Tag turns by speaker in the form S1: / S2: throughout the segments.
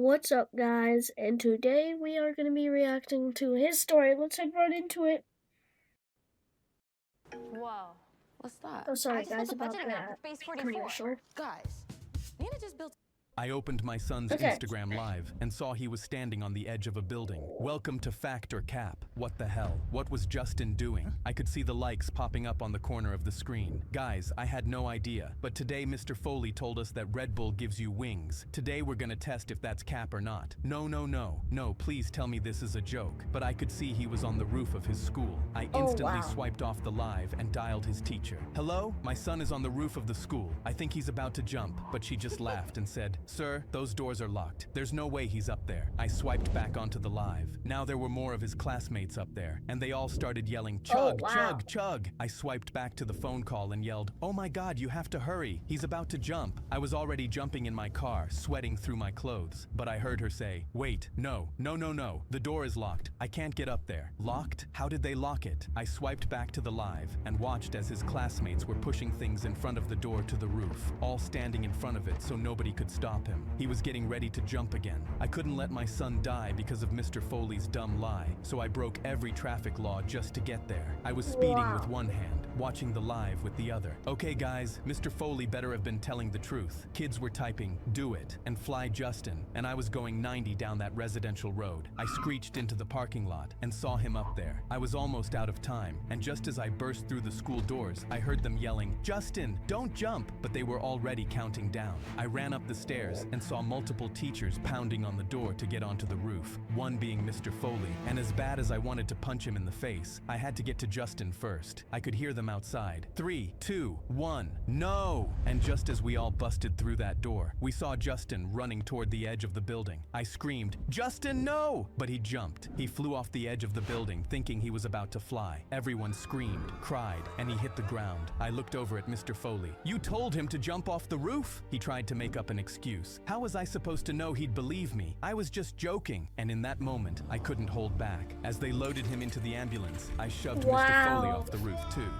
S1: What's up, guys? And today we are going to be reacting to his story. Let's head right into it.
S2: Whoa. What's that?
S1: Oh, sorry,
S2: I just
S1: guys,
S2: built the
S1: about
S2: budget amount for
S1: that
S2: Phase 44.
S1: commercial.
S2: Guys, Nina just built.
S3: I opened my son's
S1: Okay.
S3: Instagram live and saw he was standing on the edge of a building. Welcome to Fact or Cap. What the hell? What was Justin doing? I could see the likes popping up on the corner of the screen. Guys, I had no idea, but today Mr. Foley told us that Red Bull gives you wings. Today we're gonna test if that's cap or not. No, please tell me this is a joke. But I could see he was on the roof of his school. I instantly swiped off the live and dialed his teacher. Hello? My son is on the roof of the school. I think he's about to jump, but she just laughed and said, "Sir, those doors are locked. There's no way he's up there." I swiped back onto the live. Now there were more of his classmates up there, and they all started yelling, "Chug, chug, chug." I swiped back to the phone call and yelled, "Oh my God, you have to hurry. He's about to jump." I was already jumping in my car, sweating through my clothes, but I heard her say, "Wait, no. The door is locked. I can't get up there." Locked? How did they lock it? I swiped back to the live and watched as his classmates were pushing things in front of the door to the roof, all standing in front of it so nobody could stop him. He was getting ready to jump again. I couldn't let my son die because of Mr. Foley's dumb lie, so I broke every traffic law just to get there. I was speeding with one hand, watching the live with the other. Okay guys, Mr. Foley better have been telling the truth. Kids were typing, "Do it," and "Fly Justin," and I was going 90 down that residential road. I screeched into the parking lot and saw him up there. I was almost out of time, and just as I burst through the school doors, I heard them yelling, "Justin, don't jump!" But they were already counting down. I ran up the stairs and saw multiple teachers pounding on the door to get onto the roof, one being Mr. Foley, and as bad as I wanted to punch him in the face, I had to get to Justin first. I could hear them outside. 3, 2, 1, no! And just as we all busted through that door, we saw Justin running toward the edge of the building. I screamed, "Justin, no!" But he jumped. He flew off the edge of the building, thinking he was about to fly. Everyone screamed, cried, and he hit the ground. I looked over at Mr. Foley. "You told him to jump off the roof?" He tried to make up an excuse. How was I supposed to know he'd believe me? I was just joking. And in that moment, I couldn't hold back. As they loaded him into the ambulance, I shoved Mr. Foley off the roof too.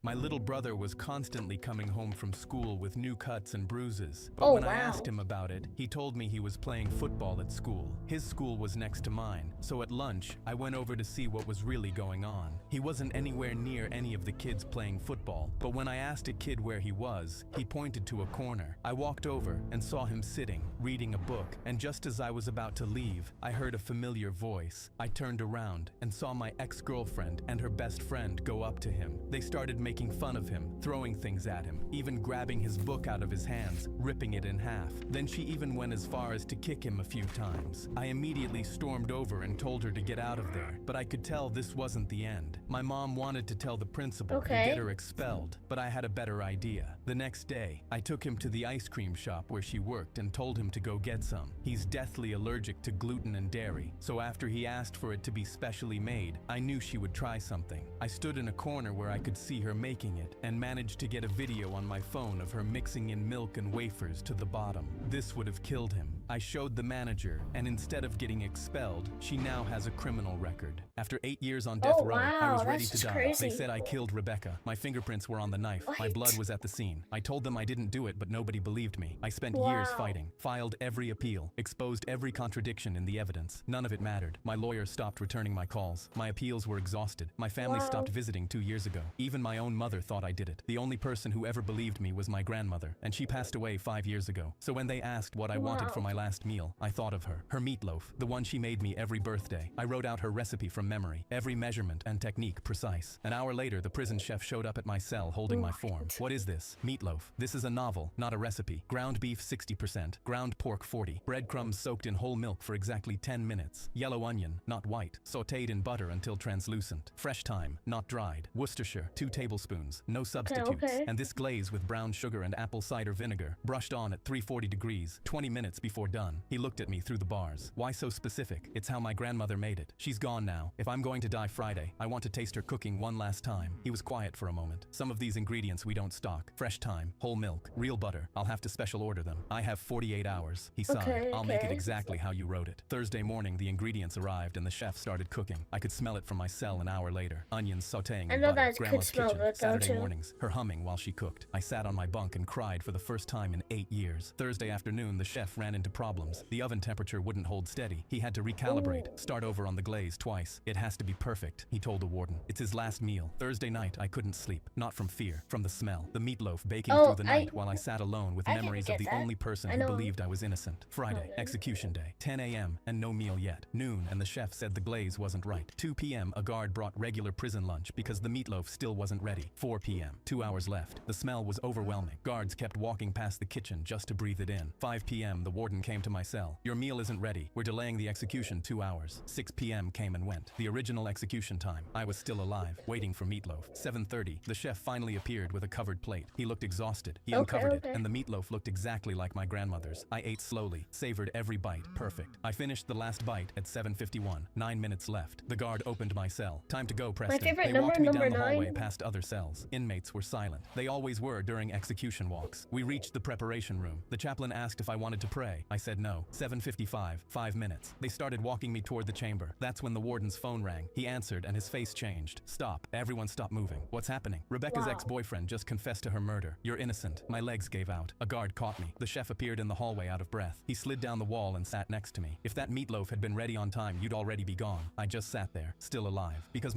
S3: My little brother was constantly coming home from school with new cuts and bruises. But when I asked him about it, he told me he was playing football at school. His school was next to mine, so at lunch, I went over to see what was really going on. He wasn't anywhere near any of the kids playing football, but when I asked a kid where he was, he pointed to a corner. I walked over and saw him sitting, reading a book, and just as I was about to leave, I heard a familiar voice. I turned around and saw my ex-girlfriend and her best friend go up to him. They started making fun of him, throwing things at him, even grabbing his book out of his hands, ripping it in half. Then she even went as far as to kick him a few times. I immediately stormed over and told her to get out of there, but I could tell this wasn't the end. My mom wanted to tell the principal and get her expelled, but I had a better idea. The next day, I took him to the ice cream shop where she worked and told him to go get some. He's deathly allergic to gluten and dairy, so after he asked for it to be specially made, I knew she would try something. I stood in a corner where I could see her making it and managed to get a video on my phone of her mixing in milk and wafers to the bottom. This would have killed him. I showed the manager, and instead of getting expelled, she now has a criminal record. After 8 years on death row, I was ready to die. They said I killed Rebecca. My fingerprints were on the knife. My blood was at the scene. I told them I didn't do it, but nobody believed me. I spent years fighting, filed every appeal, exposed every contradiction in the evidence. None of it mattered. My lawyer stopped returning my calls. My appeals were exhausted. My family stopped visiting 2 years ago. Even my own mother thought I did it. The only person who ever believed me was my grandmother, and she passed away 5 years ago. So when they asked what I wanted for my last meal, I thought of her. Her meatloaf, the one she made me every birthday. I wrote out her recipe from memory, every measurement and technique precise. An hour later, the prison chef showed up at my cell holding my form. "What is this?" "Meatloaf. This is a novel, not a recipe. Ground beef 60%, ground pork 40, breadcrumbs soaked in whole milk for exactly 10 minutes, yellow onion, not white, sautéed in butter until translucent, fresh thyme, not dried, Worcestershire, 2 tablespoons, no substitutes, and this glaze with brown sugar and apple cider vinegar, brushed on at 340 degrees, 20 minutes before done." He looked at me through the bars. "Why so specific?" "It's how my grandmother made it. She's gone now. If I'm going to die Friday, I want to taste her cooking one last time." He was quiet for a moment. "Some of these ingredients we don't stock. Fresh thyme, whole milk, real butter. I'll have to special order them. I have 48 hours. He sighed. "I'll make it exactly how you wrote it." Thursday morning, the ingredients arrived and the chef started cooking. I could smell it from my cell an hour later. Onions sautéing in butter, grandma's kitchen,
S1: good though
S3: Saturday
S1: too.
S3: mornings, her humming while she cooked. I sat on my bunk and cried for the first time in 8 years. Thursday afternoon, the chef ran into problems. The oven temperature wouldn't hold steady. He had to recalibrate, start over on the glaze twice. It has to be perfect, he told the warden. It's his last meal. Thursday night, I couldn't sleep. Not from fear, from the smell. The meatloaf baking through the night while I sat alone with
S1: I can
S3: memories of
S1: get
S3: the
S1: that.
S3: only person
S1: I
S3: who
S1: know.
S3: believed I was innocent. Friday,
S1: Okay.
S3: execution day. 10 a.m. and no meal yet. Noon, and the chef said the glaze wasn't right. 2 p.m. a guard brought regular prison lunch because the meatloaf still wasn't ready. 4 p.m. 2 hours left. The smell was overwhelming. Guards kept walking past the kitchen just to breathe it in. 5 p.m. the warden came to my cell. Your meal isn't ready. We're delaying the execution 2 hours. 6 p.m. came and went. The original execution time. I was still alive, waiting for meatloaf. 7:30. The chef finally appeared with a covered plate. He looked exhausted. He uncovered it, and the meatloaf looked exactly like my grandmother's. I ate slowly, savored every bite. Perfect. I finished the last bite at 7:51. 9 minutes left. The guard opened my cell. Time to go, Preston.
S1: favorite
S3: They
S1: number,
S3: walked me
S1: number
S3: down the hallway
S1: 9.
S3: past other cells. Inmates were silent. They always were during execution walks. We reached the preparation room. The chaplain asked if I wanted to pray. I said no. 7:55. 5 minutes. They started walking me toward the chamber. That's when the warden's phone rang. He answered and his face changed. Stop. Everyone stop moving. What's happening? Rebecca's
S1: Wow.
S3: ex-boyfriend just confessed to her murder. You're innocent. My legs gave out. A guard caught me. The chef appeared in the hallway out of breath. He slid down the wall and sat next to me. If that meatloaf had been ready on time, you'd already be gone. I just sat there, still alive, because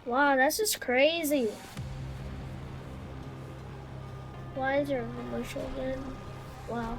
S1: Wow, that's just crazy. Why is there a commercial again? Wow.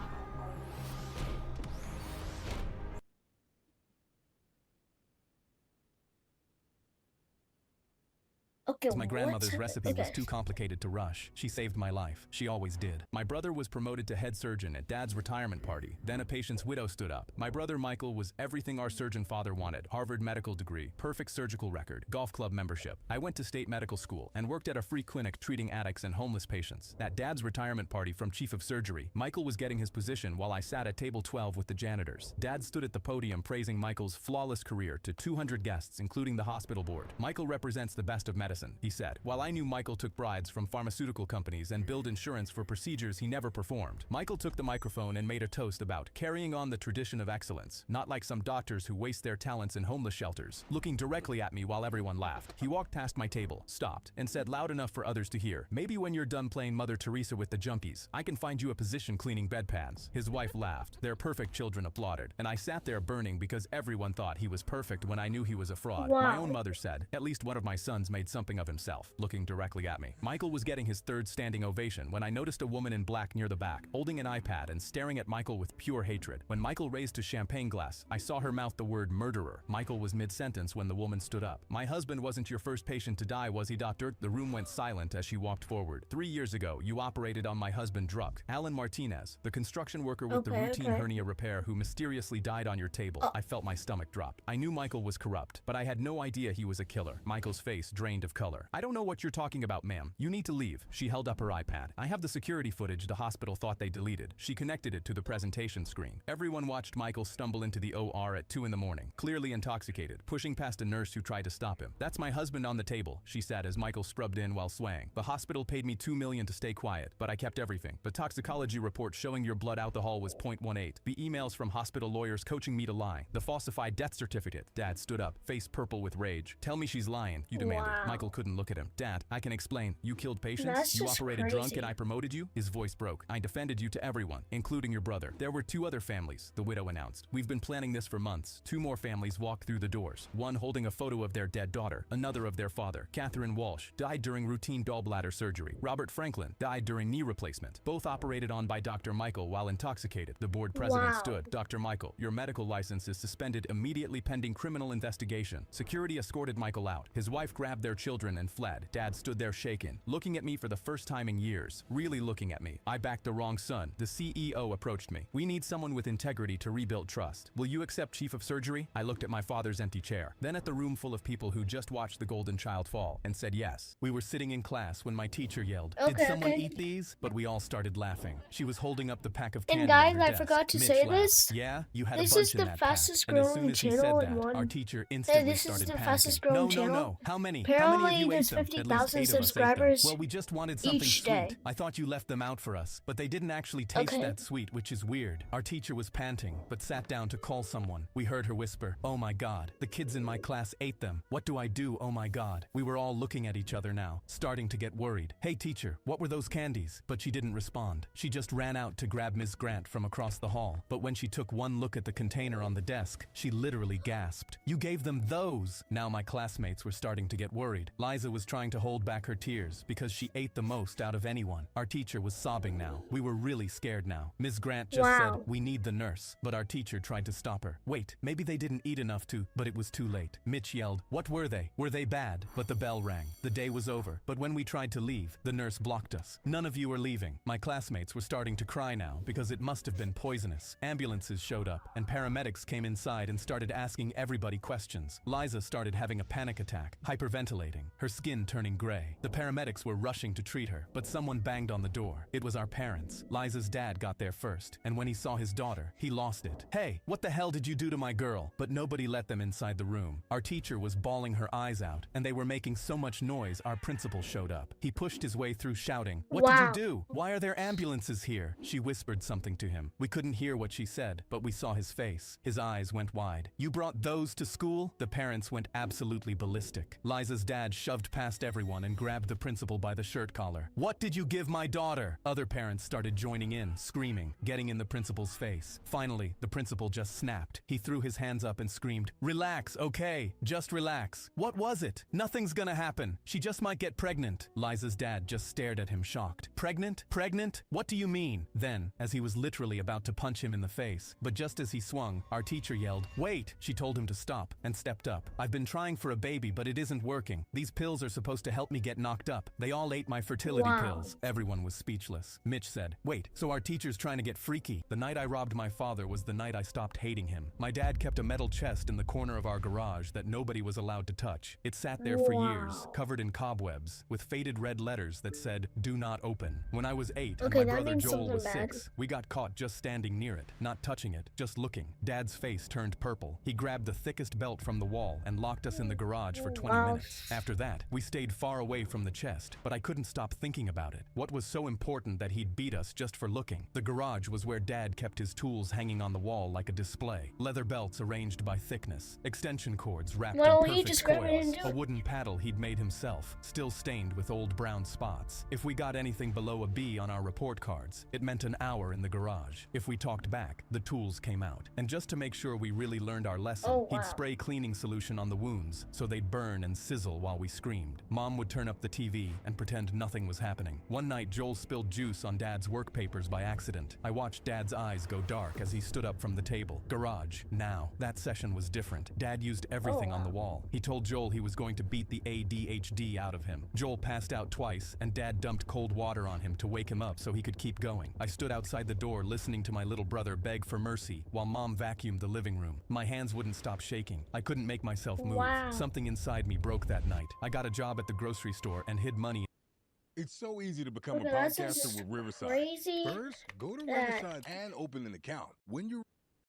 S1: Okay,
S3: my grandmother's
S1: what's
S3: recipe was
S1: okay.
S3: too complicated to rush. She saved my life. She always did. My brother was promoted to head surgeon at Dad's retirement party. Then a patient's widow stood up. My brother Michael was everything our surgeon father wanted. Harvard medical degree, perfect surgical record, golf club membership. I went to state medical school and worked at a free clinic treating addicts and homeless patients. At Dad's retirement party from chief of surgery, Michael was getting his position while I sat at table 12 with the janitors. Dad stood at the podium praising Michael's flawless career to 200 guests, including the hospital board. Michael represents the best of medicine, he said. While I knew Michael took bribes from pharmaceutical companies and billed insurance for procedures he never performed, Michael took the microphone and made a toast about carrying on the tradition of excellence, not like some doctors who waste their talents in homeless shelters. Looking directly at me while everyone laughed, he walked past my table, stopped, and said loud enough for others to hear, "Maybe when you're done playing Mother Teresa with the junkies, I can find you a position cleaning bedpans." His wife laughed. Their perfect children applauded, and I sat there burning because everyone thought he was perfect when I knew he was a fraud. My
S1: Wow.
S3: own mother said, "At least one of my sons made something of himself," looking directly at me. Michael was getting his third standing ovation when I noticed a woman in black near the back, holding an iPad and staring at Michael with pure hatred. When Michael raised his champagne glass, I saw her mouth the word murderer. Michael was mid-sentence when the woman stood up. "My husband wasn't your first patient to die, was he, doctor?" The room went silent as she walked forward. "3 years ago, you operated on my husband Druck, Alan Martinez, the construction worker with the routine hernia repair who mysteriously died on your table." I felt my stomach drop. I knew Michael was corrupt, but I had no idea he was a killer. Michael's face drained of color. "I don't know what you're talking about, ma'am. You need to leave." She held up her iPad. "I have the security footage the hospital thought they deleted." She connected it to the presentation screen. Everyone watched Michael stumble into the OR at 2 in the morning, clearly intoxicated, pushing past a nurse who tried to stop him. "That's my husband on the table," she said as Michael scrubbed in while swaying. "The hospital paid me $2 million to stay quiet, but I kept everything. The toxicology report showing your blood alcohol was 0.18. The emails from hospital lawyers coaching me to lie. The falsified death certificate." Dad stood up, face purple with rage. "Tell me she's lying," you demanded.
S1: Wow.
S3: Michael couldn't look at him. "Dad, I can explain. You killed patients,
S1: That's
S3: you
S1: just
S3: operated drunk,
S1: crazy.
S3: and I promoted you." His voice broke. "I defended you to everyone, including your brother. There were 2 other families," the widow announced. "We've been planning this for months." 2 more families walked through the doors, one holding a photo of their dead daughter, another of their father. Catherine Walsh died during routine gallbladder surgery. Robert Franklin died during knee replacement. Both operated on by Dr. Michael while intoxicated. The board president
S1: Wow.
S3: stood. "Dr. Michael, your medical license is suspended immediately pending criminal investigation." Security escorted Michael out. His wife grabbed their children and fled. Dad stood there shaken, looking at me for the first time in years, really looking at me. I backed the wrong son. The CEO approached me. "We need someone with integrity to rebuild trust. Will you accept chief of surgery?" I looked at my father's empty chair, then at the room full of people who just watched the golden child fall, and said yes. We were sitting in class when my teacher yelled, "Did
S1: Okay,
S3: someone
S1: okay.
S3: eat these?" But we all started laughing. She was holding up the pack of
S1: And
S3: candy
S1: guys,
S3: on her
S1: I
S3: desk.
S1: forgot to
S3: Mitch
S1: say
S3: laughed.
S1: this.
S3: "Yeah, you had
S1: This
S3: a bunch
S1: is
S3: in
S1: the
S3: that
S1: fastest
S3: pack." And as
S1: growing
S3: soon as he
S1: channel
S3: said
S1: in
S3: that,
S1: one-
S3: our teacher instantly
S1: this is
S3: started
S1: the
S3: panicking.
S1: fastest growing
S3: No,
S1: channel.
S3: no, no. How many? How many
S1: Apparently,
S3: of
S1: see
S3: You ate
S1: there's
S3: them. At least
S1: 50,000
S3: 8 of us ate them.
S1: subscribers
S3: Well, we just wanted something
S1: each
S3: sweet.
S1: day.
S3: I thought you left them out for us, but they didn't actually taste
S1: Okay.
S3: that sweet, which is weird. Our teacher was panting, but sat down to call someone. We heard her whisper, "Oh my God, the kids in my class ate them. What do I do? Oh my God." We were all looking at each other now, starting to get worried. "Hey teacher, what were those candies?" But she didn't respond. She just ran out to grab Ms. Grant from across the hall. But when she took one look at the container on the desk, she literally gasped. "You gave them those!" Now my classmates were starting to get worried. Liza was trying to hold back her tears because she ate the most out of anyone. Our teacher was sobbing now. We were really scared now. Ms. Grant just
S1: Wow.
S3: said, "We need the nurse." But our teacher tried to stop her. "Wait, maybe they didn't eat enough to," but it was too late. Mitch yelled, "What were they? Were they bad?" But the bell rang. The day was over. But when we tried to leave, the nurse blocked us. "None of you are leaving." My classmates were starting to cry now because it must have been poisonous. Ambulances showed up and paramedics came inside and started asking everybody questions. Liza started having a panic attack, hyperventilating, her skin turning gray. The paramedics were rushing to treat her, but someone banged on the door. It was our parents. Liza's dad got there first, and when he saw his daughter, he lost it. "Hey, what the hell did you do to my girl?" But nobody let them inside the room. Our teacher was bawling her eyes out, and they were making so much noise our principal showed up. He pushed his way through shouting, "What
S1: Wow.
S3: did you do? Why are there ambulances here?" She whispered something to him. We couldn't hear what she said, but we saw his face. His eyes went wide. "You brought those to school?" The parents went absolutely ballistic. Liza's dad shoved past everyone and grabbed the principal by the shirt collar. "What did you give my daughter?" Other parents started joining in, screaming, getting in the principal's face. Finally, the principal just snapped. He threw his hands up and screamed, "Relax, okay? Just relax. What was it? Nothing's gonna happen. She just might get pregnant." Liza's dad just stared at him shocked. "Pregnant? Pregnant? What do you mean?" Then, as he was literally about to punch him in the face, but just as he swung, our teacher yelled, "Wait!" She told him to stop and stepped up. "I've been trying for a baby, but it isn't working. These pills are supposed to help me get knocked up. They all ate my fertility
S1: Wow.
S3: pills." Everyone was speechless. Mitch said, "Wait, so our teacher's trying to get freaky?" "The night I robbed my father was the night I stopped hating him. My dad kept a metal chest in the corner of our garage that nobody was allowed to touch. It sat there for years,
S1: Wow.
S3: covered in cobwebs, with faded red letters that said, 'Do not open.' When I was 8
S1: Okay,
S3: and my
S1: that
S3: brother
S1: means
S3: Joel
S1: something
S3: was
S1: bad.
S3: 6, we got caught just standing near it, not touching it, just looking. Dad's face turned purple. He grabbed the thickest belt from the wall and locked us in the garage for 20
S1: Wow.
S3: minutes. After that, we stayed far away from the chest, but I couldn't stop thinking about it. What was so important that he'd beat us just for looking? The garage was where Dad kept his tools hanging on the wall like a display. Leather belts arranged by thickness, extension cords wrapped
S1: Well,
S3: in
S1: he
S3: perfect
S1: just grabbed it
S3: coils,
S1: and do
S3: a
S1: it.
S3: wooden paddle he'd made himself, still stained with old brown spots. If we got anything below a B on our report cards, it meant an hour in the garage. If we talked back, the tools came out. And just to make sure we really learned our lesson,
S1: Oh,
S3: he'd
S1: wow.
S3: spray cleaning solution on the wounds so they'd burn and sizzle while we screamed. Mom would turn up the TV and pretend nothing was happening. One night, Joel spilled juice on Dad's work papers by accident. I watched Dad's eyes go dark as he stood up from the table. Garage. Now, that session was different. Dad used everything on the wall. He told Joel he was going to beat the ADHD out of him. Joel passed out twice, and Dad dumped cold water on him to wake him up so he could keep going. I stood outside the door listening to my little brother beg for mercy while Mom vacuumed the living room. My hands wouldn't stop shaking. I couldn't make myself move.
S1: Wow.
S3: Something inside me broke that night. I got a job at the grocery store and hid money.
S4: It's so easy to become
S1: Okay,
S4: a
S1: that's
S4: podcaster
S1: just
S4: with Riverside.
S1: crazy.
S4: First, go to
S1: that-
S4: Riverside and open an account. When you're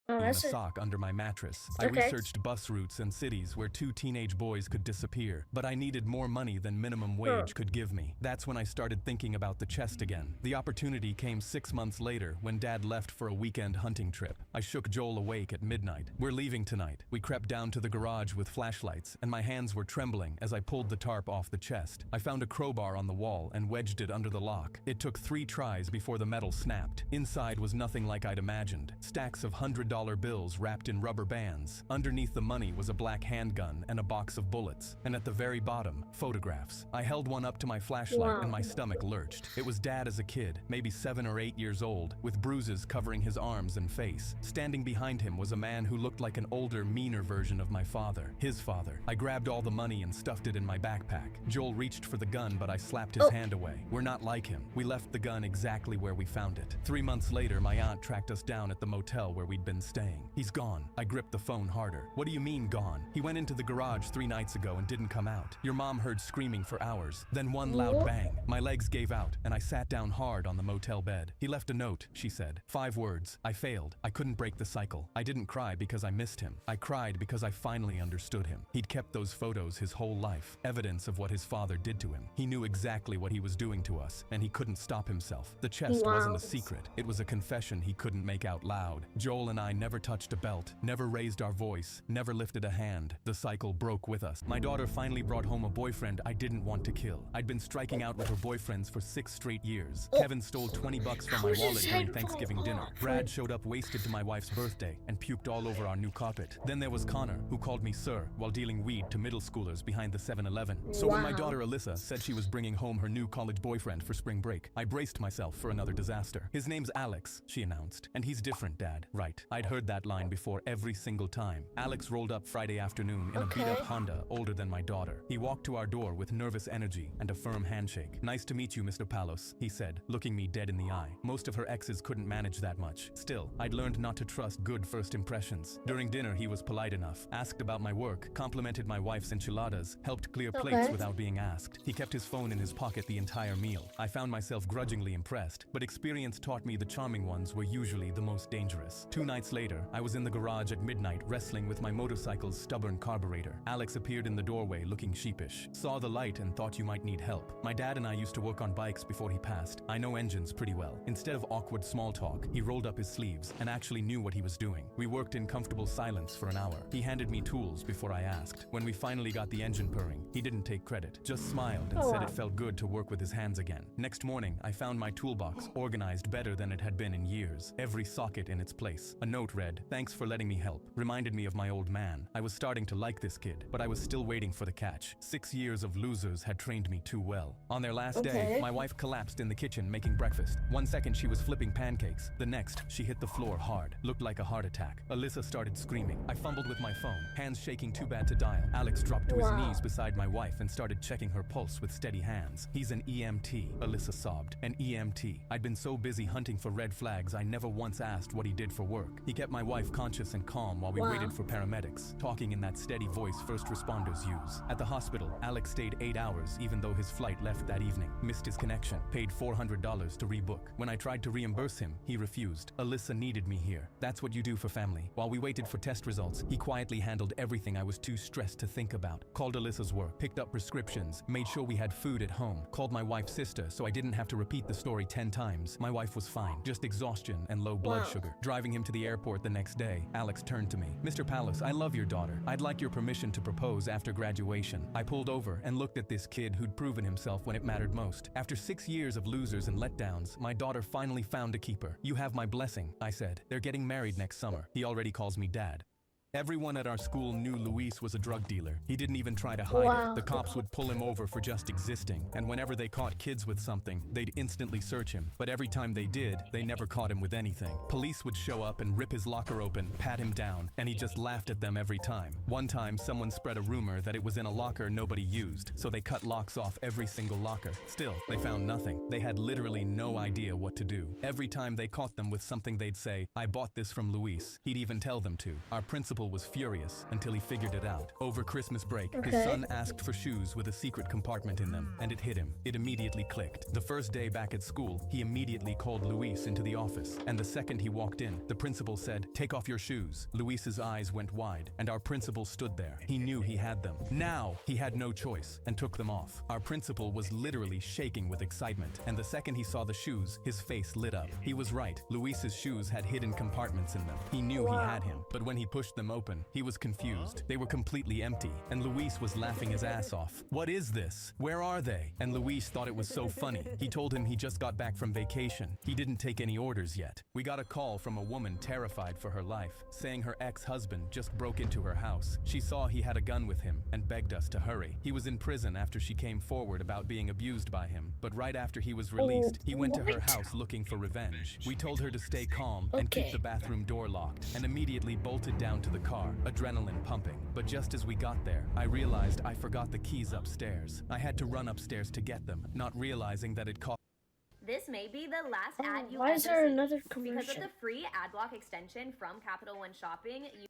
S1: Oh,
S3: In a
S1: that's it.
S3: sock under my mattress. I
S1: Okay.
S3: researched bus routes and cities where 2 teenage boys could disappear, but I needed more money than minimum wage could give me. That's when I started thinking about the chest again. The opportunity came 6 months later when Dad left for a weekend hunting trip. I shook Joel awake at midnight. "We're leaving tonight." We crept down to the garage with flashlights, and my hands were trembling as I pulled the tarp off the chest. I found a crowbar on the wall and wedged it under the lock. It took 3 tries before the metal snapped. Inside was nothing like I'd imagined. Stacks of $100 bills wrapped in rubber bands. Underneath the money was a black handgun and a box of bullets. And at the very bottom, photographs. I held one up to my flashlight
S1: Wow.
S3: and my stomach lurched. It was Dad as a kid, maybe 7 or 8 years old, with bruises covering his arms and face. Standing behind him was a man who looked like an older, meaner version of my father. His father. I grabbed all the money and stuffed it in my backpack. Joel reached for the gun, but I slapped his hand away. We're not like him. We left the gun exactly where we found it. 3 months later, my aunt tracked us down at the motel where we'd been staying. He's gone. I gripped the phone harder. What do you mean gone? He went into the garage 3 nights ago and didn't come out. Your mom heard screaming for hours. Then one loud bang. My legs gave out and I sat down hard on the motel bed. He left a note, she said. 5 words. I failed. I couldn't break the cycle. I didn't cry because I missed him. I cried because I finally understood him. He'd kept those photos his whole life. Evidence of what his father did to him. He knew exactly what he was doing to us and he couldn't stop himself. The chest wasn't a secret. It was a confession he couldn't make out loud. Joel and I never touched a belt, never raised our voice, never lifted a hand. The cycle broke with us. My daughter finally brought home a boyfriend I didn't want to kill. I'd been striking out with her boyfriends for 6 straight years. Kevin stole $20 from my wallet during Thanksgiving dinner. Brad showed up wasted to my wife's birthday and puked all over our new carpet. Then there was Connor, who called me sir while dealing weed to middle schoolers behind the 7-Eleven. So when my daughter Alyssa said she was bringing home her new college boyfriend for spring break, I braced myself for another disaster. His name's Alex, she announced. And he's different, Dad. Right. I'd heard that line before every single time. Alex rolled up Friday afternoon in a beat-up Honda older than my daughter. He walked to our door with nervous energy and a firm handshake. Nice to meet you, Mr. Palos, he said, looking me dead in the eye. Most of her exes couldn't manage that much. Still, I'd learned not to trust good first impressions. During dinner, he was polite enough, asked about my work, complimented my wife's enchiladas, helped clear plates without being asked. He kept his phone in his pocket the entire meal. I found myself grudgingly impressed, but experience taught me the charming ones were usually the most dangerous. 2 nights later, I was in the garage at midnight wrestling with my motorcycle's stubborn carburetor. Alex appeared in the doorway looking sheepish. Saw the light and thought you might need help. My dad and I used to work on bikes before he passed. I know engines pretty well. Instead of awkward small talk, he rolled up his sleeves and actually knew what he was doing. We worked in comfortable silence for an hour. He handed me tools before I asked. When we finally got the engine purring, he didn't take credit, just smiled and said it felt good to work with his hands again. Next morning, I found my toolbox organized better than it had been in years. Every socket in its place. A note read, "Thanks for letting me help." Reminded me of my old man. I was starting to like this kid, but I was still waiting for the catch. 6 years of losers had trained me too well. On their last day, my wife collapsed in the kitchen making breakfast. 1 second she was flipping pancakes. The next, she hit the floor hard. Looked like a heart attack. Alyssa started screaming. I fumbled with my phone, hands shaking too bad to dial. Alex dropped to his knees beside my wife and started checking her pulse with steady hands. He's an EMT, Alyssa sobbed. An EMT. I'd been so busy hunting for red flags, I never once asked what he did for work. He kept my wife conscious and calm while we waited for paramedics, talking in that steady voice first responders use. At the hospital, Alex stayed 8 hours even though his flight left that evening. Missed his connection. Paid $400 to rebook. When I tried to reimburse him, he refused. Alyssa needed me here. That's what you do for family. While we waited for test results, he quietly handled everything I was too stressed to think about. Called Alyssa's work, picked up prescriptions, made sure we had food at home, called my wife's sister so I didn't have to repeat the story 10 times. My wife was fine, just exhaustion and low blood sugar. Driving him to the airport the next day, Alex turned to me. "Mr. Palos, I love your daughter. I'd like your permission to propose after graduation." I pulled over and looked at this kid who'd proven himself when it mattered most. After 6 years of losers and letdowns, my daughter finally found a keeper. "You have my blessing," I said. "They're getting married next summer." He already calls me Dad. Everyone at our school knew Luis was a drug dealer. He didn't even try to hide it. The cops would pull him over for just existing, and whenever they caught kids with something, they'd instantly search him. But every time they did, they never caught him with anything. Police would show up and rip his locker open, pat him down, and he just laughed at them every time. One time, someone spread a rumor that it was in a locker nobody used, so they cut locks off every single locker. Still, they found nothing. They had literally no idea what to do. Every time they caught them with something, they'd say, "I bought this from Luis." He'd even tell them to. Our principal was furious until he figured it out. Over Christmas break, his son asked for shoes with a secret compartment in them, and it hit him. It immediately clicked. The first day back at school, he immediately called Luis into the office, and the second he walked in, the principal said, "Take off your shoes." Luis's eyes went wide, and our principal stood there. He knew he had them. Now, he had no choice, and took them off. Our principal was literally shaking with excitement, and the second he saw the shoes, his face lit up. He was right. Luis's shoes had hidden compartments in them. He knew he had him, but when he pushed them open, he was confused. They were completely empty, and Luis was laughing his ass off. "What is this? Where are they?" And Luis thought it was so funny. He told him he just got back from vacation. He didn't take any orders yet. We got a call from a woman terrified for her life, saying her ex-husband just broke into her house. She saw he had a gun with him and begged us to hurry. He was in prison after she came forward about being abused by him, but right after he was released, he went to her house looking for revenge. We told her to stay calm and keep the bathroom door locked, and immediately bolted down to the car, adrenaline pumping. But just as we got there, I realized I forgot the keys upstairs. I had to run upstairs to get them, not realizing that it cost
S5: This may be the last ad you
S1: why is
S5: ever
S1: there
S5: see.
S1: another
S5: Because
S1: commercial?
S5: of the free ad block extension from Capital One Shopping, you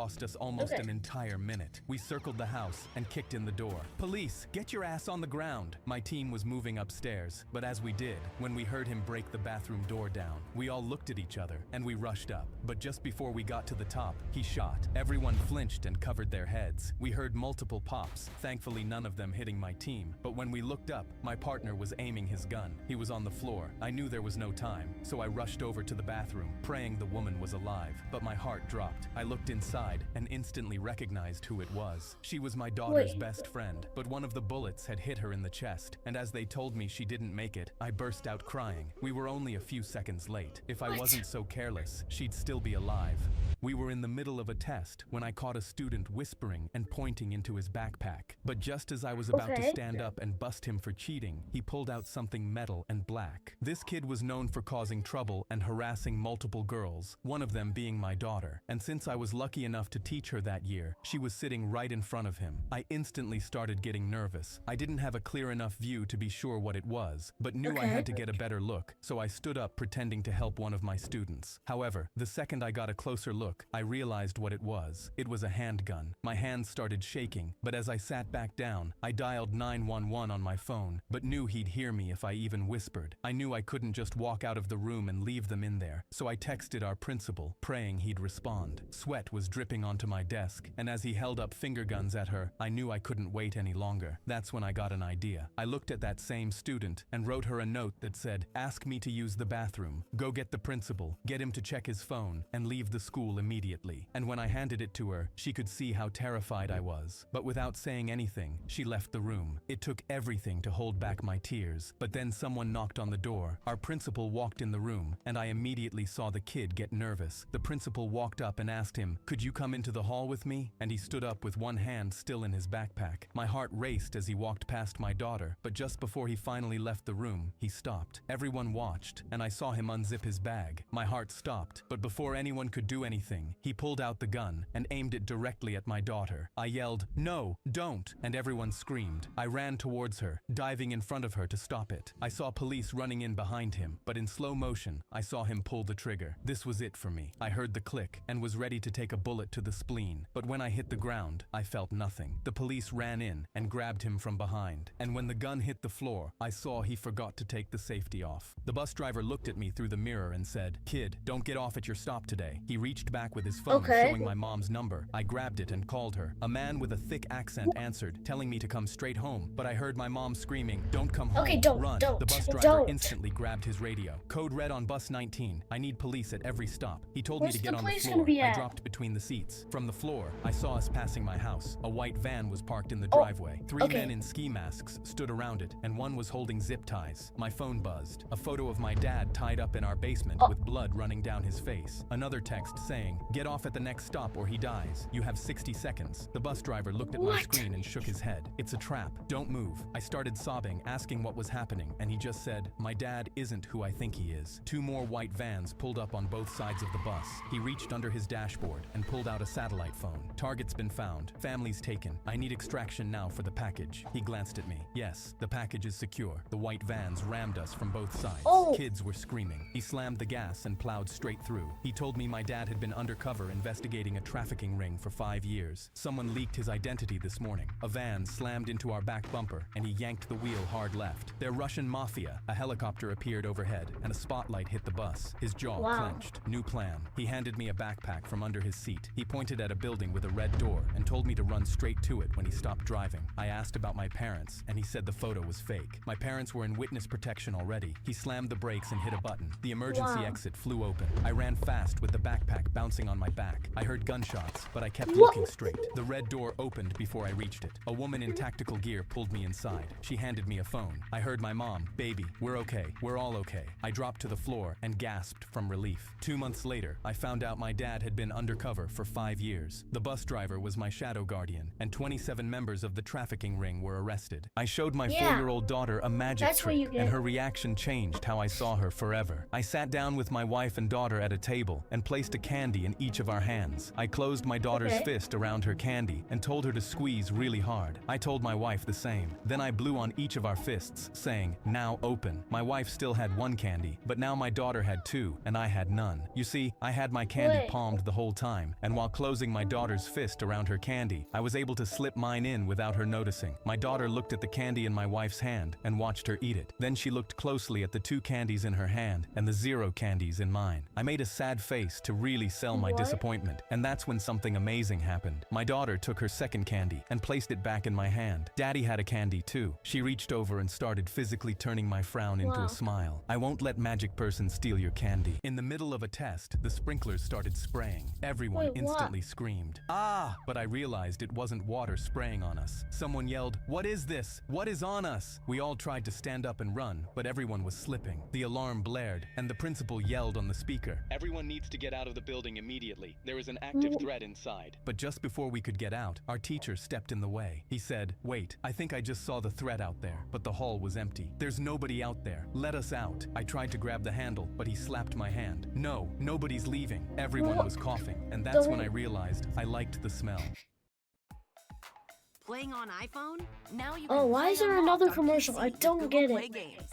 S3: Cost us almost
S1: Okay.
S3: an entire minute. We circled the house and kicked in the door. Police, get your ass on the ground. My team was moving upstairs, but as we did, when we heard him break the bathroom door down, we all looked at each other and we rushed up. But just before we got to the top, he shot. Everyone flinched and covered their heads. We heard multiple pops, thankfully none of them hitting my team. But when we looked up, my partner was aiming his gun. He was on the floor. I knew there was no time, so I rushed over to the bathroom, praying the woman was alive. But my heart dropped. I looked inside and instantly recognized who it was. She was my daughter's
S1: Wait.
S3: best friend, but one of the bullets had hit her in the chest, and as they told me she didn't make it, I burst out crying. We were only a few seconds late. If I
S1: What?
S3: wasn't so careless, she'd still be alive. We were in the middle of a test when I caught a student whispering and pointing into his backpack. But just as I was about to
S1: Okay.
S3: stand up and bust him for cheating, he pulled out something metal and black. This kid was known for causing trouble and harassing multiple girls, one of them being my daughter. And since I was lucky enough to teach her that year, she was sitting right in front of him. I instantly started getting nervous. I didn't have a clear enough view to be sure what it was, but knew I
S1: Okay.
S3: had to get a better look, so I stood up pretending to help one of my students. However, the second I got a closer look, I realized what it was. It was a handgun. My hands started shaking, but as I sat back down, I dialed 911 on my phone, but knew he'd hear me if I even whispered. I knew I couldn't just walk out of the room and leave them in there, so I texted our principal, praying he'd respond. Sweat was dripping onto my desk, and as he held up finger guns at her, I knew I couldn't wait any longer. That's when I got an idea. I looked at that same student and wrote her a note that said, "Ask me to use the bathroom. Go get the principal, get him to check his phone, and leave the school immediately." And when I handed it to her, she could see how terrified I was. But without saying anything, she left the room. It took everything to hold back my tears. But then someone knocked on the door. Our principal walked in the room, and I immediately saw the kid get nervous. The principal walked up and asked him, "Could you come into the hall with me?" And he stood up with one hand still in his backpack. My heart raced as he walked past my daughter, but just before he finally left the room, he stopped. Everyone watched, and I saw him unzip his bag. My heart stopped, but before anyone could do anything, he pulled out the gun and aimed it directly at my daughter. I yelled, "No, don't," and everyone screamed. I ran towards her, diving in front of her to stop it. I saw police running in behind him, but in slow motion, I saw him pull the trigger. This was it for me. I heard the click and was ready to take a bullet to the spleen, but when I hit the ground, I felt nothing. The police ran in and grabbed him from behind, and when the gun hit the floor, I saw he forgot to take the safety off. The bus driver looked at me through the mirror and said, "Kid, don't get off at your stop today." He reached back with his phone,
S1: Okay.
S3: showing my mom's number. I grabbed it and called her. A man with a thick accent answered, telling me to come straight home, but I heard my mom screaming, "Don't come home,
S1: Okay, don't,
S3: run."
S1: don't,
S3: The bus driver
S1: don't.
S3: instantly grabbed his radio. Code red on bus 19. I need police at every stop. He told
S1: Where's
S3: me to
S1: the
S3: get on the
S1: police
S3: floor.
S1: gonna be
S3: I
S1: at?
S3: dropped between the seats. From the floor, I saw us passing my house. A white van was parked in the
S1: Oh,
S3: driveway. Three
S1: okay.
S3: men in ski masks stood around it, and one was holding zip ties. My phone buzzed. A photo of my dad tied up in our basement
S1: Oh.
S3: with blood running down his face. Another text saying, "Get off at the next stop or he dies. You have 60 seconds. The bus driver looked at my
S1: What?
S3: screen and shook his head. "It's a trap. Don't move." I started sobbing, asking what was happening, and he just said, "My dad isn't who I think he is." Two more white vans pulled up on both sides of the bus. He reached under his dashboard and pulled out a satellite phone. "Target's been found. Family's taken. I need extraction now for the package." He glanced at me. "Yes, the package is secure." The white vans rammed us from both sides.
S1: Oh.
S3: Kids were screaming. He slammed the gas and plowed straight through. He told me my dad had been undercover investigating a trafficking ring for 5 years. Someone leaked his identity this morning. A van slammed into our back bumper and he yanked the wheel hard left. They're Russian mafia. A helicopter appeared overhead and a spotlight hit the bus. His jaw
S1: Wow.
S3: clenched. New plan. He handed me a backpack from under his seat. He pointed at a building with a red door and told me to run straight to it when he stopped driving. I asked about my parents and he said the photo was fake. My parents were in witness protection already. He slammed the brakes and hit a button. The emergency
S1: Wow.
S3: exit flew open. I ran fast with the backpack bouncing on my back. I heard gunshots, but I kept
S1: What?
S3: looking straight. The red door opened before I reached it. A woman in tactical gear pulled me inside. She handed me a phone. I heard my mom, "Baby, we're okay. We're all okay." I dropped to the floor and gasped from relief. 2 months later, I found out my dad had been undercover for 5 years. The bus driver was my shadow guardian, and 27 members of the trafficking ring were arrested. I showed my
S1: Yeah.
S3: 4-year-old daughter a magic
S1: That's what
S3: trick,
S1: you get.
S3: and her reaction changed how I saw her forever. I sat down with my wife and daughter at a table and placed a can candy in each of our hands. I closed my daughter's
S1: Okay.
S3: fist around her candy and told her to squeeze really hard. I told my wife the same. Then I blew on each of our fists, saying, "Now open." My wife still had one candy, but now my daughter had two, and I had none. You see, I had my candy
S1: Wait.
S3: palmed the whole time, and while closing my daughter's fist around her candy, I was able to slip mine in without her noticing. My daughter looked at the candy in my wife's hand and watched her eat it. Then she looked closely at the 2 candies in her hand and the 0 candies in mine. I made a sad face to really sell my
S1: What?
S3: disappointment, and that's when something amazing happened. My daughter took her second candy and placed it back in my hand. Daddy had a candy too. She reached over and started physically turning my frown into
S1: Wow.
S3: a smile. I won't let magic person steal your candy. In the middle of a test, the sprinklers started spraying. Everyone
S1: Wait, what?
S3: instantly screamed, "Ah!" But I realized it wasn't water spraying on us. Someone yelled, "What is this? What is on us?" We all tried to stand up and run, but everyone was slipping. The alarm blared, and the principal yelled on the speaker, "Everyone needs to get out of the building immediately. There is an active threat inside." But just before we could get out, our teacher stepped in the way. He said, "Wait, I think I just saw the threat out there," but the hall was empty. "There's nobody out there. Let us out." I tried to grab the handle, but he slapped my hand. "No, nobody's leaving." Everyone
S1: What?
S3: was coughing, and that's when
S1: Don't-
S3: I realized I liked the smell.
S6: Playing on iPhone?
S2: Now you
S1: Oh,
S2: can
S1: why
S2: play
S1: is there
S2: unlocked
S1: another
S2: on
S1: commercial?
S2: PC
S1: I
S2: with
S1: don't
S2: Google
S1: get
S2: Play
S1: it.
S2: Games.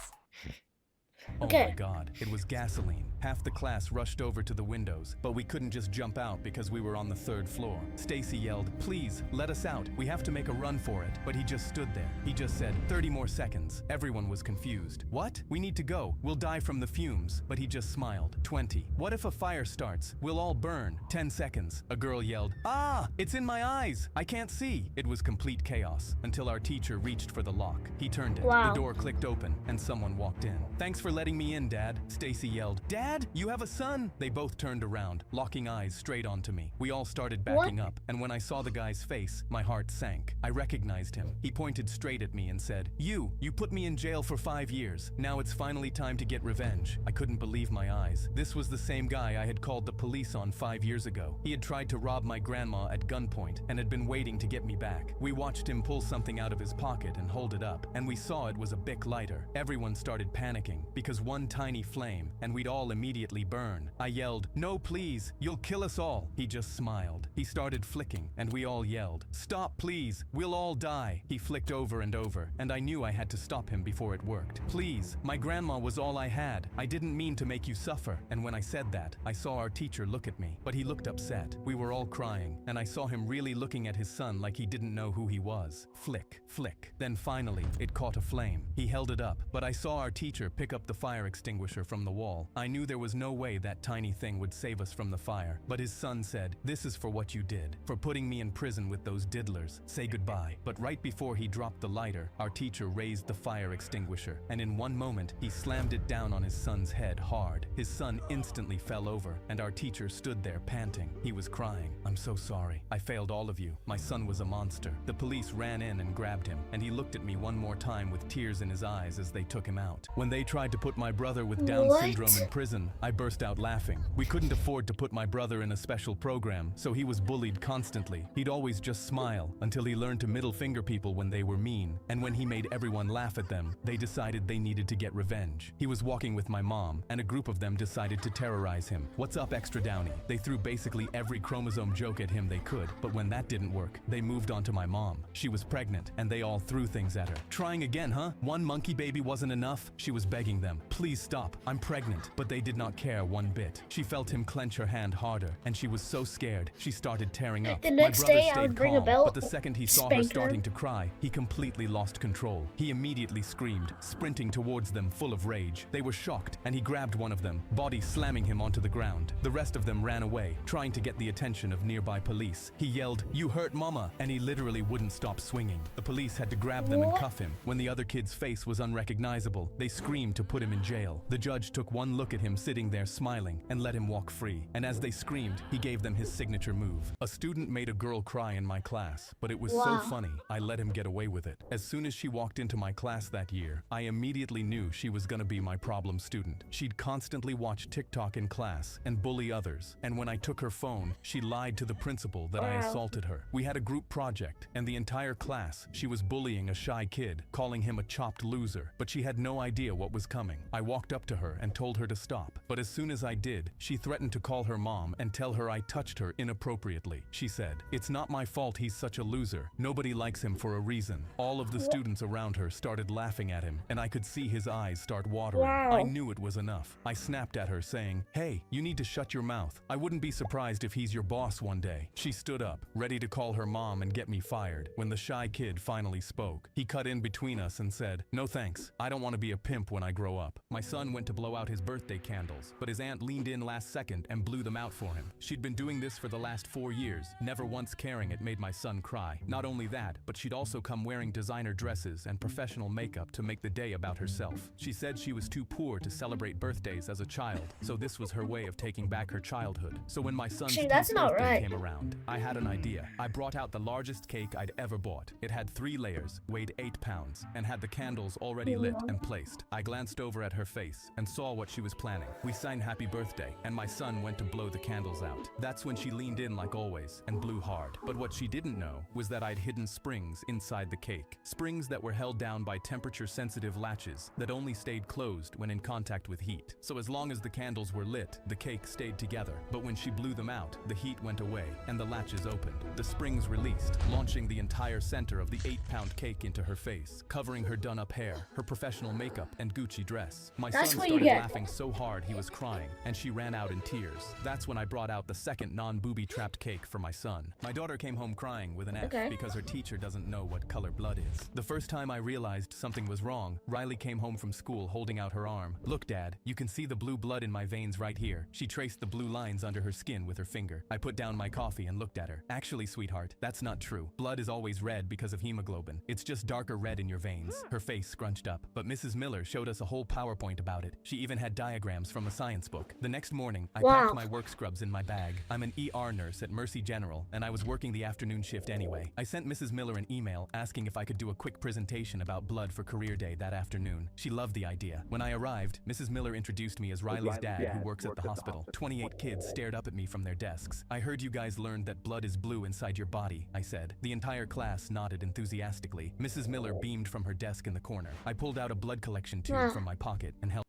S3: Oh
S1: Okay.
S3: my god, it was gasoline. Half the class rushed over to the windows, but we couldn't just jump out because we were on the 3rd floor. Stacy yelled, "Please, let us out. We have to make a run for it." But he just stood there. He just said, 30 more seconds. Everyone was confused. "What? We need to go. We'll die from the fumes." But he just smiled. 20. "What if a fire starts? We'll all burn." 10 seconds. A girl yelled, "Ah, it's in my eyes. I can't see." It was complete chaos until our teacher reached for the lock. He turned it.
S1: Wow.
S3: The door clicked open and someone walked in. "Thanks for letting me in, Dad." Stacy yelled, "Dad, you have a son?" They both turned around, locking eyes straight onto me. We all started backing up, and when I saw the guy's face, my heart sank. I recognized him. He pointed straight at me and said, You put me in jail for 5 years. Now it's finally time to get revenge." I couldn't believe my eyes. This was the same guy I had called the police on 5 years ago. He had tried to rob my grandma at gunpoint and had been waiting to get me back. We watched him pull something out of his pocket and hold it up, and we saw it was a Bic lighter. Everyone started panicking because one tiny flame, and we'd all immediately burn. I yelled, "No, please, you'll kill us all." He just smiled. He started flicking, and we all yelled, "Stop, please, we'll all die." He flicked over and over, and I knew I had to stop him before it worked. "Please, my grandma was all I had. I didn't mean to make you suffer." And when I said that, I saw our teacher look at me, but he looked upset. We were all crying, and I saw him really looking at his son like he didn't know who he was. Flick, flick. Then finally, it caught a flame. He held it up, but I saw our teacher pick up the fire extinguisher from the wall. I knew there was no way that tiny thing would save us from the fire, but his son said, "This is for what you did, for putting me in prison with those diddlers. Say goodbye." But right before he dropped the lighter, our teacher raised the fire extinguisher, and in one moment, he slammed it down on his son's head hard. His son instantly fell over, and our teacher stood there panting. He was crying. "I'm so sorry. I failed all of you. My son was a monster." The police ran in and grabbed him, and he looked at me one more time with tears in his eyes as they took him out. When they tried to put my brother with Down
S1: What?
S3: syndrome in prison, I burst out laughing. We couldn't afford to put my brother in a special program, so he was bullied constantly. He'd always just smile until he learned to middle finger people when they were mean, and when he made everyone laugh at them, they decided they needed to get revenge. He was walking with my mom, and a group of them decided to terrorize him. "What's up, Extra Downy?" They threw basically every chromosome joke at him they could, but when that didn't work, they moved on to my mom. She was pregnant, and they all threw things at her. "Trying again, huh? One monkey baby wasn't enough?" She was begging them, "Please stop, I'm pregnant." But they did not care one bit. She felt him clench her hand harder, and she was so scared, she started tearing up.
S1: The
S3: My
S1: next
S3: brother
S1: day, I
S3: stayed
S1: would bring a
S3: calm,
S1: belt,
S3: but the second he saw her
S1: spank her.
S3: starting to cry, he completely lost control. He immediately screamed, sprinting towards them full of rage. They were shocked, and he grabbed one of them, body slamming him onto the ground. The rest of them ran away, trying to get the attention of nearby police. He yelled, "You hurt mama," and he literally wouldn't stop swinging. The police had to grab them and
S1: What?
S3: cuff him. When the other kid's face was unrecognizable, they screamed to put him in jail. The judge took one look at him sitting there smiling and let him walk free. And as they screamed, he gave them his signature move. A student made a girl cry in my class, but it was so
S1: Wow.
S3: funny, I let him get away with it. As soon as she walked into my class that year, I immediately knew she was gonna be my problem student. She'd constantly watch TikTok in class and bully others. And when I took her phone, she lied to the principal that I
S1: Wow.
S3: assaulted her. We had a group project, and the entire class, she was bullying a shy kid, calling him a chopped loser, but she had no idea what was coming. I walked up to her and told her to stop. stop. But as soon as I did, she threatened to call her mom and tell her I touched her inappropriately. She said, "It's not my fault he's such a loser. Nobody likes him for a reason." All of the students around her started laughing at him, and I could see his eyes start watering.
S1: Wow.
S3: I knew it was enough. I snapped at her saying, "Hey, you need to shut your mouth. I wouldn't be surprised if he's your boss one day." She stood up, ready to call her mom and get me fired. When the shy kid finally spoke, he cut in between us and said, "No thanks. I don't want to be a pimp when I grow up." My son went to blow out his birthday candles, but his aunt leaned in last second and blew them out for him. She'd been doing this for the last 4 years, never once caring it made my son cry. Not only that, but she'd also come wearing designer dresses and professional makeup to make the day about herself. She said she was too poor to celebrate birthdays as a child, so this was her way of taking back her childhood. So when my son's
S1: Gee, that's
S3: 10th
S1: not
S3: birthday
S1: right.
S3: came around, I had an idea. I brought out the largest cake I'd ever bought. It had 3 layers, weighed 8 pounds, and had the candles already lit and placed. I glanced over at her face and saw what she was planning. We sang happy birthday, and my son went to blow the candles out. That's when she leaned in like always and blew hard. But what she didn't know was that I'd hidden springs inside the cake. Springs that were held down by temperature-sensitive latches that only stayed closed when in contact with heat. So as long as the candles were lit, the cake stayed together. But when she blew them out, the heat went away and the latches opened. The springs released, launching the entire center of the 8-pound cake into her face, covering her done-up hair, her professional makeup, and Gucci dress. My
S1: That's
S3: son
S1: what you
S3: started
S1: get.
S3: laughing so hard he was crying, and she ran out in tears. That's when I brought out the second non-booby-trapped cake for my son. My daughter came home crying with an F
S1: Okay.
S3: because her teacher doesn't know what color blood is. The first time I realized something was wrong, Riley came home from school holding out her arm. "Look, Dad, you can see the blue blood in my veins right here." She traced the blue lines under her skin with her finger. I put down my coffee and looked at her. "Actually, sweetheart, that's not true. Blood is always red because of hemoglobin. It's just darker red in your veins." Her face scrunched up, but Mrs. Miller showed us a whole PowerPoint about it. She even had diagrams from a science book. The next morning, I
S1: Wow.
S3: packed my work scrubs in my bag. I'm an ER nurse at Mercy General, and I was working the afternoon shift anyway. I sent Mrs. Miller an email asking if I could do a quick presentation about blood for career day that afternoon. She loved the idea. When I arrived, Mrs. Miller introduced me as Riley's dad, who works at the hospital. 28 kids stared up at me from their desks. "I heard you guys learned that blood is blue inside your body," I said. The entire class nodded enthusiastically. Mrs. Miller beamed from her desk in the corner. I pulled out a blood collection tube
S1: Wow.
S3: from my pocket and held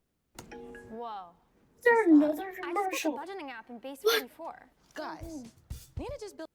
S2: Whoa.
S1: Is there another
S2: I just
S1: commercial?
S2: built a budgeting app in Base 44. Guys, Nina just built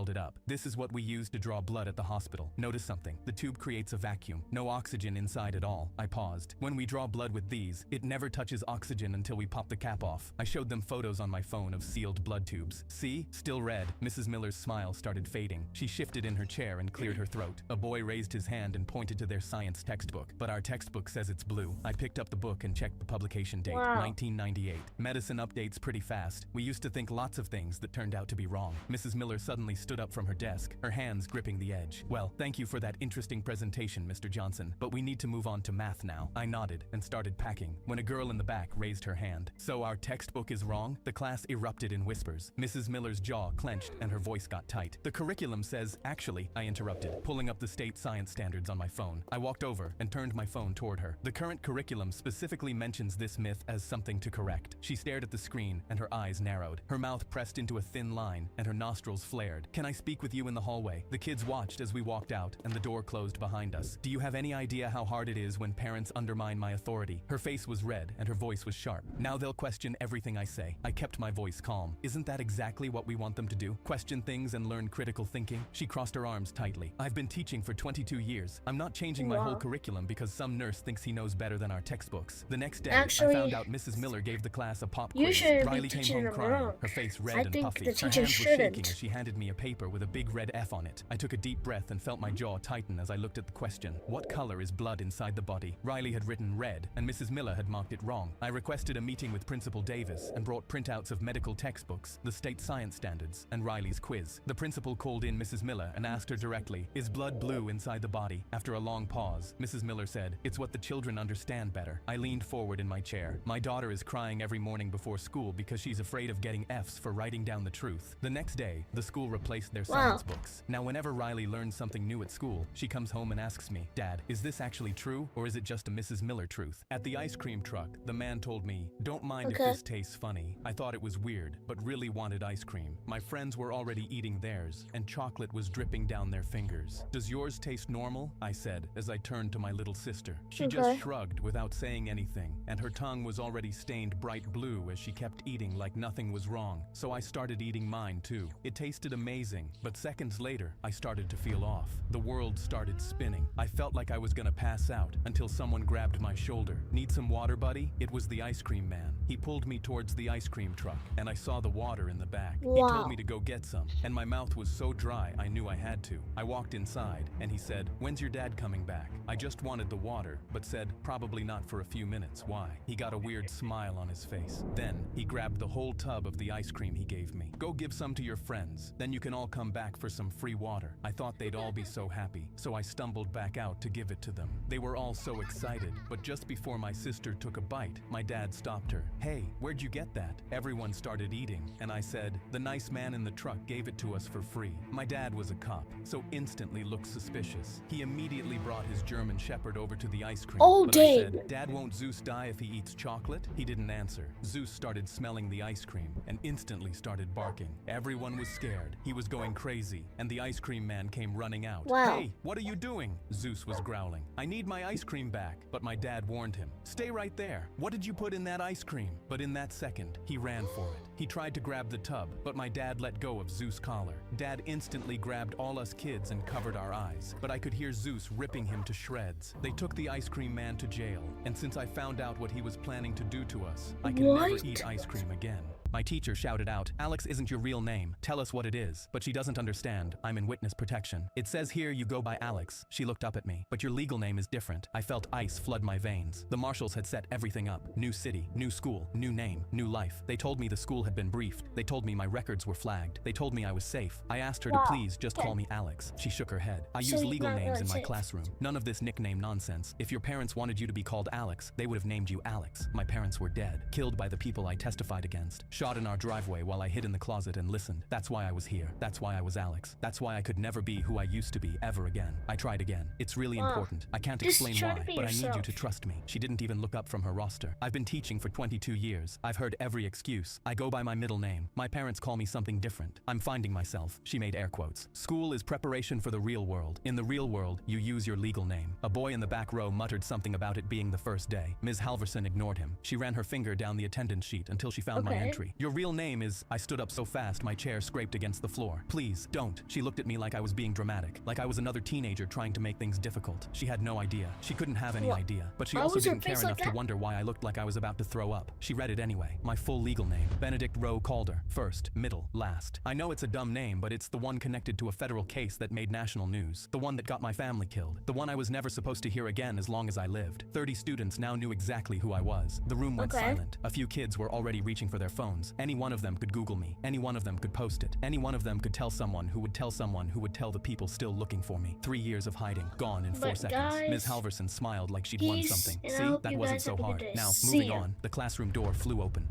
S3: it up. This is what we use to draw blood at the hospital. Notice something. The tube creates a vacuum. No oxygen inside at all. I paused. When we draw blood with these, it never touches oxygen until we pop the cap off. I showed them photos on my phone of sealed blood tubes. "See? Still red." Mrs. Miller's smile started fading. She shifted in her chair and cleared her throat. A boy raised his hand and pointed to their science textbook. "But our textbook says it's blue." I picked up the book and checked the publication date,
S1: Wow.
S3: 1998. Medicine updates pretty fast. We used to think lots of things that turned out to be wrong. Mrs. Miller suddenly stood up from her desk, her hands gripping the edge. "Well, thank you for that interesting presentation, Mr. Johnson, but we need to move on to math now." I nodded and started packing when a girl in the back raised her hand. "So our textbook is wrong?" The class erupted in whispers. Mrs. Miller's jaw clenched and her voice got tight. "The curriculum says..." "Actually," I interrupted, pulling up the state science standards on my phone. I walked over and turned my phone toward her. "The current curriculum specifically mentions this myth as something to correct." She stared at the screen and her eyes narrowed. Her mouth pressed into a thin line and her nostrils flared. "Can I speak with you in the hallway?" The kids watched as we walked out and the door closed behind us. "Do you have any idea how hard it is when parents undermine my authority?" Her face was red and her voice was sharp. "Now they'll question everything I say." I kept my voice calm. "Isn't that exactly what we want them to do? Question things and learn critical thinking?" She crossed her arms tightly. "I've been teaching for 22 years. I'm not changing my whole
S1: Wow.
S3: curriculum because some nurse thinks he knows better than our textbooks." The next day,
S1: Actually,
S3: I found out Mrs. Miller gave the class a pop
S1: you
S3: quiz.
S1: shouldn't be
S3: Riley came
S1: teaching
S3: home
S1: them
S3: crying,
S1: wrong.
S3: her face red
S1: I
S3: and
S1: think
S3: puffy.
S1: the
S3: Her
S1: teacher
S3: hands were shaking
S1: shouldn't.
S3: as she handed me a paper with a big red F on it. I took a deep breath and felt my jaw tighten as I looked at the question. What color is blood inside the body? Riley had written red, and Mrs. Miller had marked it wrong. I requested a meeting with Principal Davis and brought printouts of medical textbooks, the state science standards, and Riley's quiz. The principal called in Mrs. Miller and asked her directly, "Is blood blue inside the body?" After a long pause, Mrs. Miller said, "It's what the children understand better." I leaned forward in my chair. "My daughter is crying every morning before school because she's afraid of getting F's for writing down the truth." The next day, the school replaced replaced their
S1: Wow.
S3: science books. Now whenever Riley learns something new at school, she comes home and asks me, Dad, is this actually true or is it just a Mrs. Miller truth? At the ice cream truck, the man told me, don't mind
S1: Okay.
S3: if this tastes funny. I thought it was weird, but really wanted ice cream. My friends were already eating theirs, and chocolate was dripping down their fingers. Does yours taste normal? I said, as I turned to my little sister. She
S1: Okay.
S3: just shrugged without saying anything, and her tongue was already stained bright blue as she kept eating like nothing was wrong. So I started eating mine too. It tasted amazing, but seconds later, I started to feel off. The world started spinning. I felt like I was gonna pass out until someone grabbed my shoulder. Need some water, buddy? It was the ice cream man. He pulled me towards the ice cream truck, and I saw the water in the back. He
S1: Wow.
S3: told me to go get some, and my mouth was so dry I knew I had to. I walked inside, and he said, when's your dad coming back? I just wanted the water, but said, probably not for a few minutes. Why? He got a weird smile on his face. Then, he grabbed the whole tub of the ice cream he gave me. Go give some to your friends, then you can all come back for some free water. I thought they'd all be so happy, so I stumbled back out to give it to them. They were all so excited, but just before my sister took a bite, my dad stopped her. Hey, where'd you get that? Everyone started eating, and I said, the nice man in the truck gave it to us for free. My dad was a cop, so instantly looked suspicious. He immediately brought his German Shepherd over to the ice cream.
S1: Oh,
S3: But I
S1: dang.
S3: said, Dad, won't Zeus die if he eats chocolate? He didn't answer. Zeus started smelling the ice cream and instantly started barking. Everyone was scared. He was going crazy, and the ice cream man came running out.
S1: Wow.
S3: Hey, what are you doing? Zeus was growling. I need my ice cream back, but my dad warned him. Stay right there. What did you put in that ice cream? But in that second, he ran for it. He tried to grab the tub, but my dad let go of Zeus' collar. Dad instantly grabbed all us kids and covered our eyes, but I could hear Zeus ripping him to shreds. They took the ice cream man to jail, and since I found out what he was planning to do to us, I can never
S1: What?
S3: eat ice cream again. My teacher shouted out, Alex isn't your real name. Tell us what it is. But she doesn't understand. I'm in witness protection. It says here you go by Alex. She looked up at me. But your legal name is different. I felt ice flood my veins. The marshals had set everything up. New city, new school, new name, new life. They told me the school had been briefed. They told me my records were flagged. They told me I was safe. I asked her
S1: Wow.
S3: to please just
S1: Okay.
S3: call me Alex. She shook her head. I
S1: So
S3: use
S1: he's
S3: legal
S1: not
S3: names
S1: really
S3: in my
S1: safe.
S3: classroom. None of this nickname nonsense. If your parents wanted you to be called Alex, they would have named you Alex. My parents were dead, killed by the people I testified against, shot in our driveway while I hid in the closet and listened. That's why I was here. That's why I was Alex. That's why I could never be who I used to be ever again. I tried again. It's really
S1: Wow.
S3: important. I can't
S1: Just
S3: explain
S1: try to
S3: why,
S1: be
S3: but I need you
S1: yourself.
S3: to trust me. She didn't even look up from her roster. I've been teaching for 22 years. I've heard every excuse. I go by my middle name. My parents call me something different. I'm finding myself. She made air quotes. School is preparation for the real world. In the real world, you use your legal name. A boy in the back row muttered something about it being the first day. Ms. Halverson ignored him. She ran her finger down the attendance sheet until she found my
S1: Okay.
S3: entry. Your real name is... I stood up so fast my chair scraped against the floor. Please, don't. She looked at me like I was being dramatic, like I was another teenager trying to make things difficult. She had no idea. She couldn't have any
S1: What?
S3: idea. But she
S1: Why
S3: also
S1: was her
S3: didn't care
S1: face
S3: enough
S1: like
S3: to
S1: that?
S3: wonder why I looked like I was about to throw up. She read it anyway. My full legal name, Benedict Rowe Calder. First, middle, last. I know it's a dumb name, but it's the one connected to a federal case that made national news. The one that got my family killed. The one I was never supposed to hear again as long as I lived. 30 students now knew exactly who I was. The room went
S1: Okay.
S3: silent. A few kids were already reaching for their phones. Any one of them could Google me. Any one of them could post it. Any one of them could tell someone who would tell someone who would tell the people still looking for me. 3 years of hiding, gone in 4
S1: But
S3: seconds.
S1: guys,
S3: Ms. Halverson smiled like she'd won
S1: peace,
S3: something.
S1: and I
S3: See,
S1: hope
S3: that
S1: you
S3: wasn't
S1: guys
S3: so
S1: have a good
S3: hard.
S1: day.
S3: Now,
S1: See
S3: moving
S1: ya.
S3: on, the classroom door flew open.